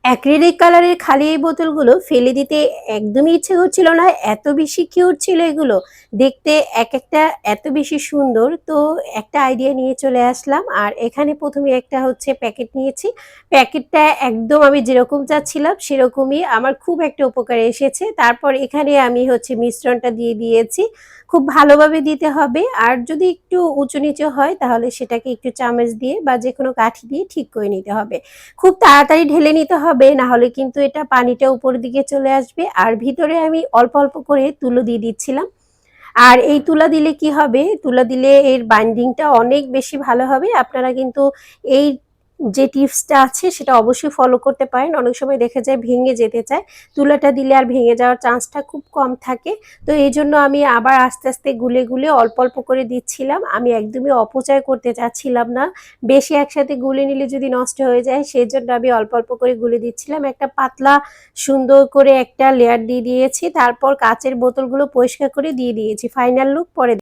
Acrylic কালারের খালি এই বোতলগুলো ফেলে দিতে একদমই ইচ্ছে করছিল না। এত বেশি কিউট ছিল এগুলো। দেখতে একেকটা এত বেশি সুন্দর। তো একটা আইডিয়া নিয়ে চলে আসলাম। আর এখানে ১ম এ একটা হচ্ছে প্যাকেট নিয়েছি। প্যাকেটটা একদম আমি যেরকম চাচ্ছিলাম সেরকমই আমার খুব একটা উপকারে এসেছে। তারপর এখানে আমি হচ্ছে মিশ্রণটা দিয়ে দিয়েছি। খুব ভালোভাবে দিতে হবে। আর যদি একটু উঁচু-নিচু হয় তাহলে সেটাকে একটু চামচ দিয়ে বা যেকোনো কাঠি দিয়ে ঠিক করে নিতে হবে। খুব তাড়াতাড়ি ঢেলে নিতে হবে, না হলে কিন্তু এটা পানিটা উপরের দিকে চলে আসবে। আর ভিতরে আমি অল্প অল্প করে তুলো দিয়ে দিচ্ছিলাম। আর এই তুলা দিলে কি হবে, তুলা দিলে এর বাইন্ডিংটা অনেক বেশি ভালো হবে। আপনারা কিন্তু এই যে টিপসটা আছে সেটা অবশ্যই ফলো করতে পারেন। অনেক সময় দেখা যায় ভেঙে যেতে চায়। তুলাটা দিলে আর ভেঙে যাওয়ার চান্সটা খুব কম থাকে। তো এইজন্য আমি আবার আস্তে আস্তে গুলে গুলে অল্প অল্প করে দিচ্ছিলাম। আমি একদমই অপচয় করতে চাচ্ছিলাম না। বেশি একসাথে গুলে নিলে যদি নষ্ট হয়ে যায় সেজন্য আমি অল্প অল্প করে গুলে দিচ্ছিলাম। একটা পাতলা সুন্দর করে একটা লেয়ার দিয়ে দিয়েছি। তারপর কাচের বোতলগুলো পরিষ্কার করে দিয়ে দিয়েছি। ফাইনাল লুক পরে